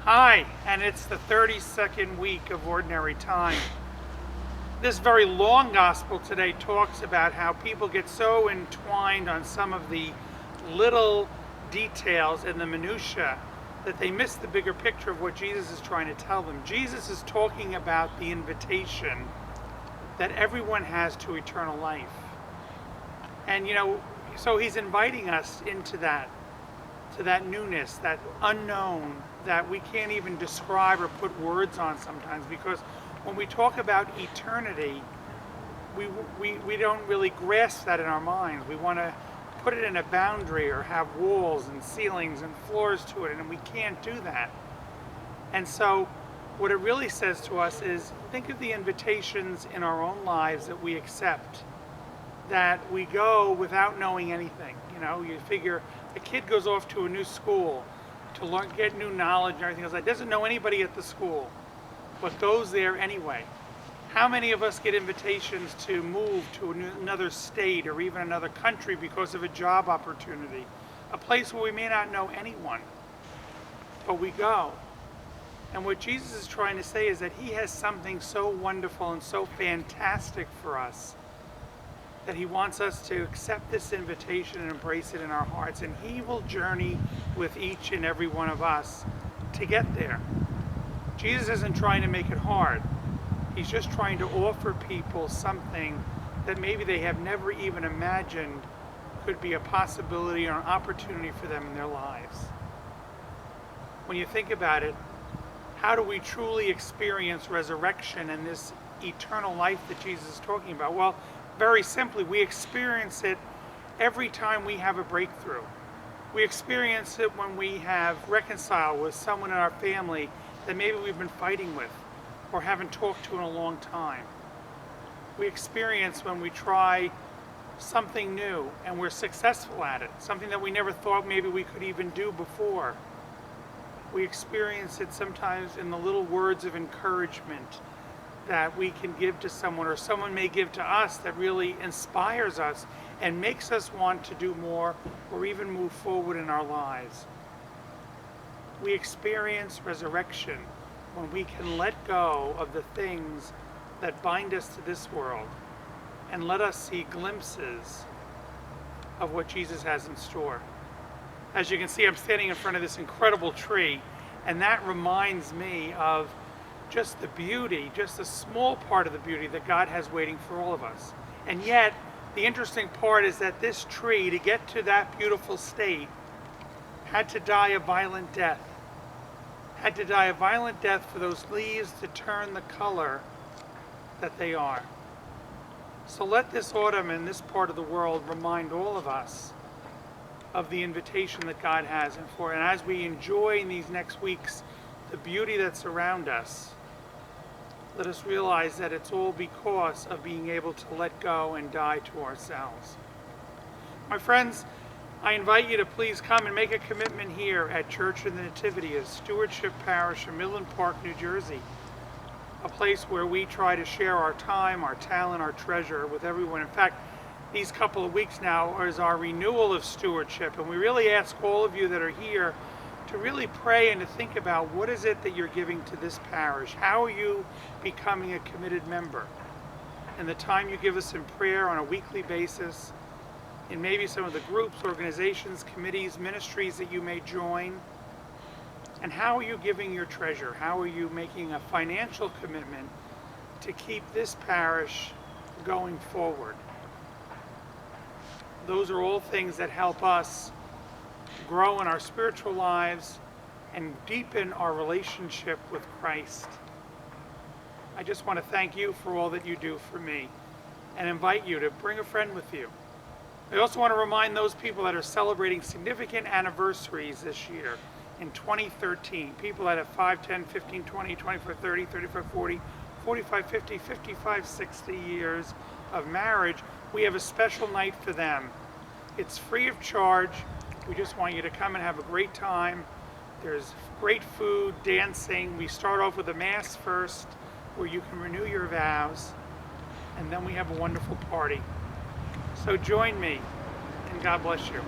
Hi, and it's the 32nd week of Ordinary Time. This very long gospel today talks about how people get so entwined on some of the little details and the minutiae that they miss the bigger picture of what Jesus is trying to tell them. Jesus is talking about the invitation that everyone has to eternal life. And so he's inviting us into that, to that newness, that unknown that we can't even describe or put words on sometimes, because when we talk about eternity, we don't really grasp that in our minds. We want to put it in a boundary or have walls and ceilings and floors to it, and we can't do that. And so what it really says to us is, think of the invitations in our own lives that we accept, that we go without knowing anything. You figure a kid goes off to a new school to learn, get new knowledge and everything else. That doesn't know anybody at the school, but goes there anyway. How many of us get invitations to move to another state or even another country because of a job opportunity, a place where we may not know anyone, but we go? And what Jesus is trying to say is that he has something so wonderful and so fantastic for us, that he wants us to accept this invitation and embrace it in our hearts. And he will journey with each and every one of us to get there. Jesus isn't trying to make it hard. He's just trying to offer people something that maybe they have never even imagined could be a possibility or an opportunity for them in their lives. When you think about it, how do we truly experience resurrection and this eternal life that Jesus is talking about? Well, very simply, we experience it every time we have a breakthrough. We experience it when we have reconciled with someone in our family that maybe we've been fighting with or haven't talked to in a long time. We experience when we try something new and we're successful at it, something that we never thought maybe we could even do before. We experience it sometimes in the little words of encouragement that we can give to someone, or someone may give to us, that really inspires us and makes us want to do more or even move forward in our lives. We experience resurrection when we can let go of the things that bind us to this world and let us see glimpses of what Jesus has in store. As you can see, I'm standing in front of this incredible tree, and that reminds me of just the beauty, just a small part of the beauty that God has waiting for all of us. And yet, the interesting part is that this tree, to get to that beautiful state, had to die a violent death. Had to die a violent death for those leaves to turn the color that they are. So let this autumn and this part of the world remind all of us of the invitation that God has. And as we enjoy in these next weeks the beauty that's around us, let us realize that it's all because of being able to let go and die to ourselves. My friends, I invite you to please come and make a commitment here at Church of the Nativity, at Stewardship Parish in Midland Park, New Jersey, a place where we try to share our time, our talent, our treasure with everyone. In fact, these couple of weeks now is our renewal of stewardship, and we really ask all of you that are here to really pray and to think about, what is it that you're giving to this parish? How are you becoming a committed member? And the time you give us in prayer on a weekly basis, in maybe some of the groups, organizations, committees, ministries that you may join. And how are you giving your treasure? How are you making a financial commitment to keep this parish going forward? Those are all things that help us grow in our spiritual lives and deepen our relationship with Christ. I just want to thank you for all that you do for me and invite you to bring a friend with you. I also want to remind those people that are celebrating significant anniversaries this year in 2013, people that have 5, 10, 15, 20, 25, 30, 35, 40, 45, 50, 55, 60 years of marriage. We have a special night for them. It's free of charge. We just want you to come and have a great time. There's great food, dancing. We start off with a mass first, where you can renew your vows, and then we have a wonderful party. So join me, and God bless you.